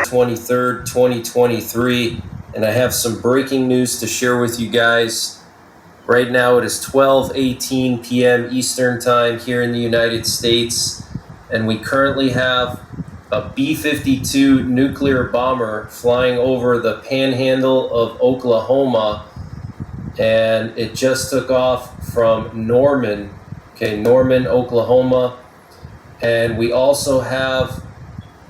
(23rd, 2023), and I have some breaking news to share with you guys. Right now it is 12:18 p.m. Eastern Time here in the United States, and we currently have a B-52 nuclear bomber flying over the panhandle of Oklahoma, and it just took off from Norman, Oklahoma. And we also have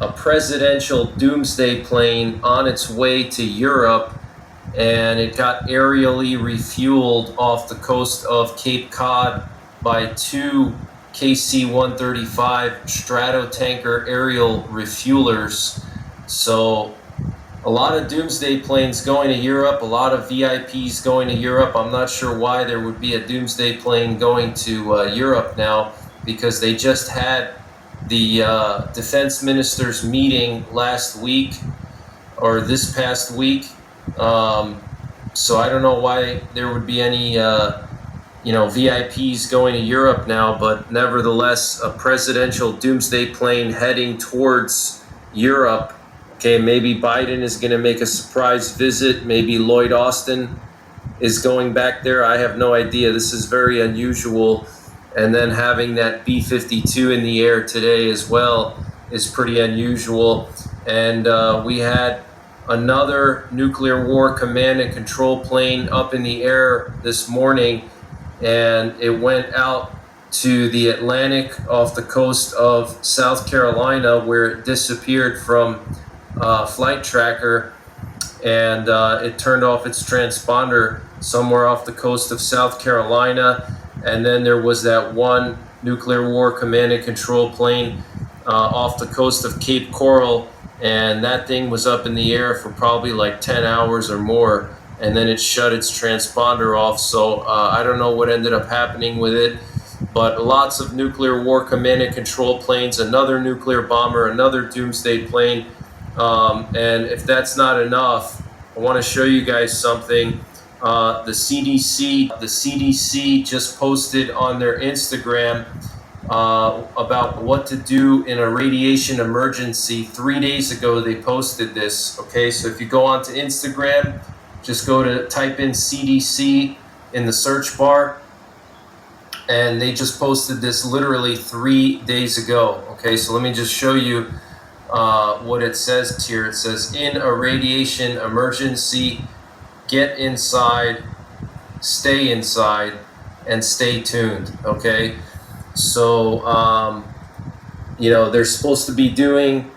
a presidential doomsday plane on its way to Europe, and it got aerially refueled off the coast of Cape Cod by two KC-135 Stratotanker aerial refuelers. So a lot of doomsday planes going to Europe, a lot of VIPs going to Europe. I'm not sure why there would be a doomsday plane going to Europe now, because they just had the defense ministers meeting last week or this past week. So I don't know why there would be any VIPs going to Europe now, but nevertheless, a presidential doomsday plane heading towards Europe. Okay, maybe Biden is going to make a surprise visit. Maybe Lloyd Austin is going back there. I have no idea. This is very unusual. And then having that B-52 in the air today as well is pretty unusual. And we had another nuclear war command and control plane up in the air this morning, and it went out to the Atlantic off the coast of South Carolina, where it disappeared from flight tracker, and it turned off its transponder somewhere off the coast of South Carolina. And then there was that one nuclear war command and control plane off the coast of Cape Coral, and that thing was up in the air for probably like 10 hours or more, and then it shut its transponder off. So I don't know what ended up happening with it, but lots of nuclear war command and control planes, another nuclear bomber, another doomsday plane. And if that's not enough, I want to show you guys something. The CDC just posted on their Instagram about what to do in a radiation emergency. 3 days ago, they posted this. Okay, so if you go onto Instagram, just type in CDC in the search bar, and they just posted this literally 3 days ago. Okay, so let me just show you what it says here. It says, in a radiation emergency, get inside, stay inside, and stay tuned. Okay, so they're supposed to be doing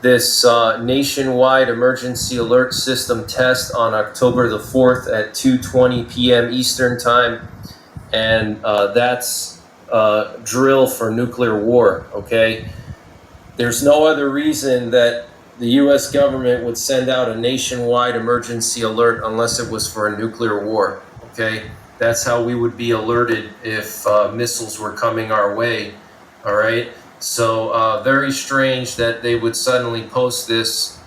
this nationwide emergency alert system test on October the 4th at 2:20 p.m. Eastern Time, and that's drill for nuclear war. Okay, there's no other reason that the U.S. government would send out a nationwide emergency alert unless it was for a nuclear war. Okay, that's how we would be alerted if missiles were coming our way. All right, so very strange that they would suddenly post this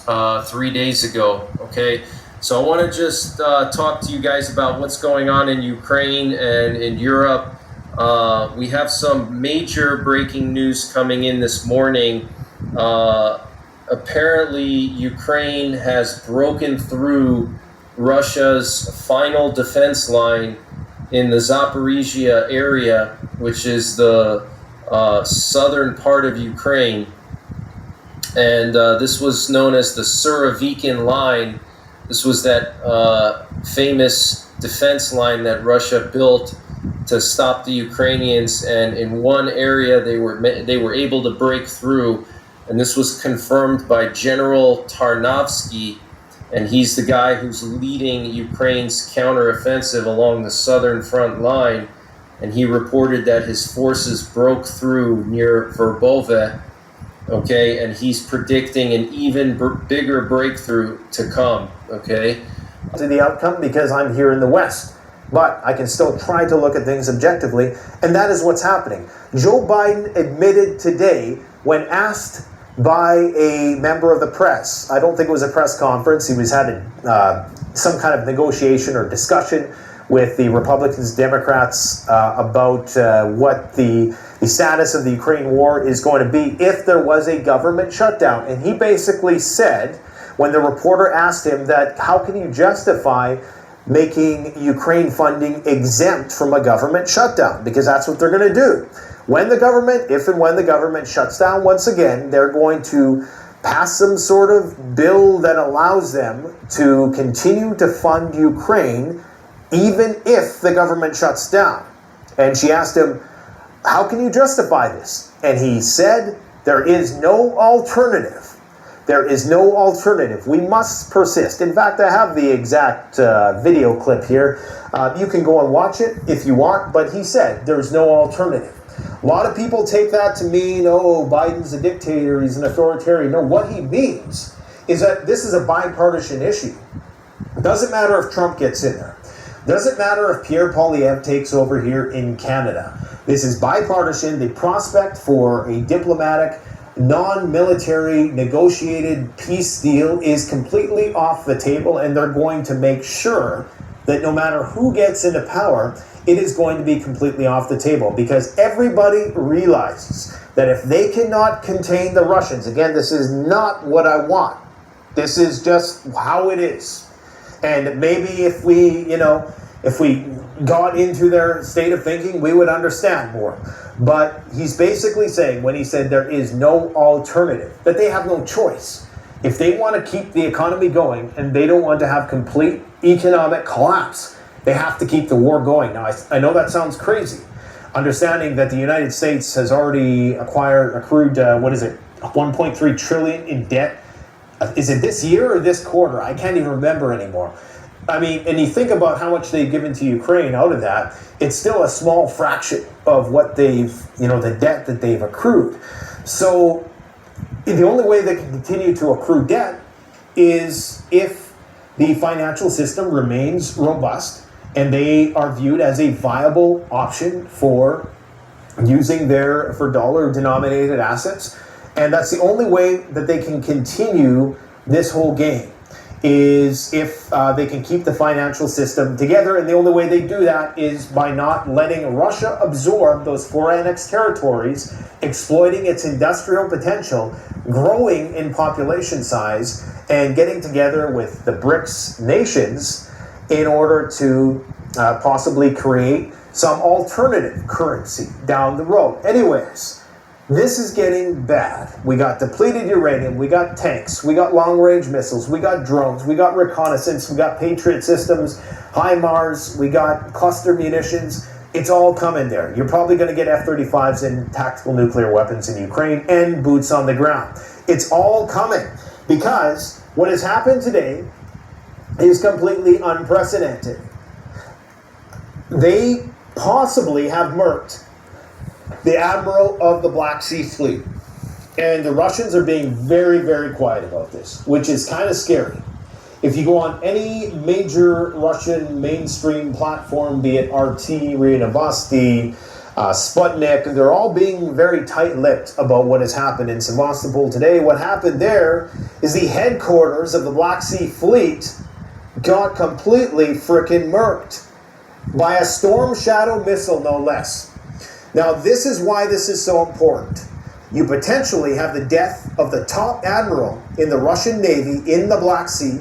3 days ago. Okay, so I want to just talk to you guys about what's going on in Ukraine and in Europe. We have some major breaking news coming in this morning. Apparently, Ukraine has broken through Russia's final defense line in the Zaporizhia area, which is the southern part of Ukraine. And this was known as the Surovikin line. This was that famous defense line that Russia built to stop the Ukrainians. And in one area, they were able to break through. And this was confirmed by General Tarnovsky, and he's the guy who's leading Ukraine's counteroffensive along the southern front line. And he reported that his forces broke through near Verbove. Okay, and he's predicting an even bigger breakthrough to come. Okay, to the outcome because I'm here in the West. But I can still try to look at things objectively, and that is what's happening. Joe Biden admitted today, when asked by a member of the press, I don't think it was a press conference, he was having some kind of negotiation or discussion with the Republicans, Democrats about what the status of the Ukraine war is going to be if there was a government shutdown. And he basically said, when the reporter asked him that, how can you justify making Ukraine funding exempt from a government shutdown? Because that's what they're going to do. When the government, if and when the government shuts down once again, they're going to pass some sort of bill that allows them to continue to fund Ukraine even if the government shuts down. And she asked him, how can you justify this? And he said, there is no alternative. There is no alternative. We must persist. In fact, I have the exact video clip here. You can go and watch it if you want, but he said there's no alternative. A lot of people take that to mean, oh, Biden's a dictator, he's an authoritarian. No, what he means is that this is a bipartisan issue. It doesn't matter if Trump gets in there. It doesn't matter if Pierre Poilievre takes over here in Canada. This is bipartisan. The prospect for a diplomatic, non-military negotiated peace deal is completely off the table, and they're going to make sure that no matter who gets into power, it is going to be completely off the table, because everybody realizes that if they cannot contain the Russians, again, this is not what I want. This is just how it is. And maybe if we got into their state of thinking, we would understand more. But he's basically saying, when he said there is no alternative, that they have no choice. If they want to keep the economy going and they don't want to have complete economic collapse, they have to keep the war going. Now, I know that sounds crazy, understanding that the United States has already accrued, 1.3 trillion in debt. Is it this year or this quarter? I can't even remember anymore. I mean, and you think about how much they've given to Ukraine out of that, it's still a small fraction of what they've, the debt that they've accrued. So the only way they can continue to accrue debt is if the financial system remains robust and they are viewed as a viable option for using for dollar-denominated assets. And that's the only way that they can continue this whole game, is if they can keep the financial system together. And the only way they do that is by not letting Russia absorb those 4 annexed territories, exploiting its industrial potential, growing in population size, and getting together with the BRICS nations in order to possibly create some alternative currency down the road. Anyways, this is getting bad. We got depleted uranium, we got tanks, we got long-range missiles, we got drones, we got reconnaissance, we got Patriot systems, HIMARS, we got cluster munitions. It's all coming there. You're probably going to get F-35s and tactical nuclear weapons in Ukraine and boots on the ground. It's all coming, because what has happened today is completely unprecedented. They possibly have murked the admiral of the Black Sea Fleet. And the Russians are being very, very quiet about this, which is kind of scary. If you go on any major Russian mainstream platform, be it RT, RIA Novosti, Sputnik, they're all being very tight-lipped about what has happened in Sevastopol today. What happened there is the headquarters of the Black Sea Fleet got completely frickin' murked by a Storm Shadow missile, no less. Now, this is why this is so important. You potentially have the death of the top admiral in the Russian Navy in the Black Sea.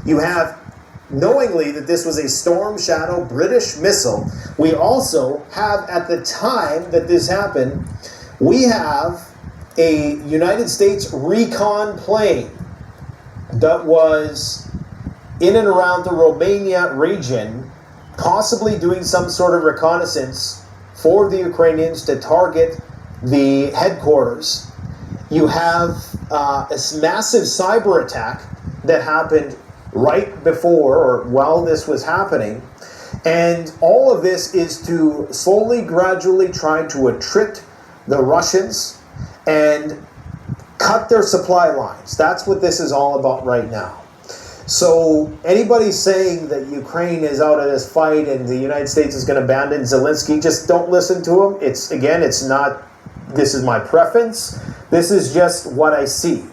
You have, knowingly that this was a Storm Shadow British missile, we also have, at the time that this happened, we have a United States recon plane that was in and around the Romania region, possibly doing some sort of reconnaissance for the Ukrainians to target the headquarters. You have a massive cyber attack that happened right before or while this was happening. And all of this is to slowly, gradually try to attrit the Russians and cut their supply lines. That's what this is all about right now. So anybody saying that Ukraine is out of this fight and the United States is going to abandon Zelensky, just don't listen to them. It's not, this is my preference. This is just what I see.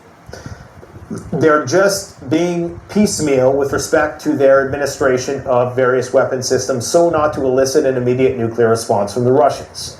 They're just being piecemeal with respect to their administration of various weapon systems, so not to elicit an immediate nuclear response from the Russians.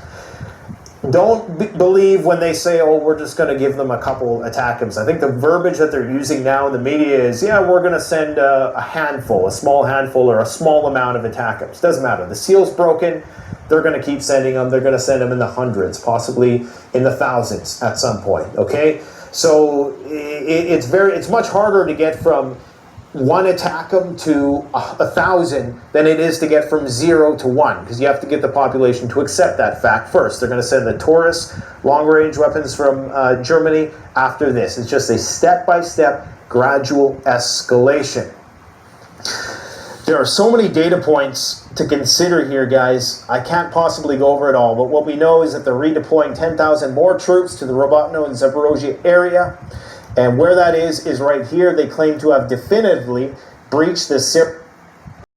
Don't believe when they say, oh, we're just going to give them a couple ATACMS. I think the verbiage that they're using now in the media is, yeah, we're going to send a handful, a small handful, or a small amount of ATACMS. Doesn't matter. The seal's broken. They're going to keep sending them. They're going to send them in the hundreds, possibly in the thousands at some point, okay? So it's much harder to get from one ATACMS to 1,000 than it is to get from 0 to 1, because you have to get the population to accept that fact first. They're going to send the Taurus long-range weapons from Germany after this. It's just a step-by-step gradual escalation. There are so many data points to consider here, guys. I can't possibly go over it all, but what we know is that they're redeploying 10,000 more troops to the Robotyne and Zaporozhye area. And where that is right here. They claim to have definitively breached the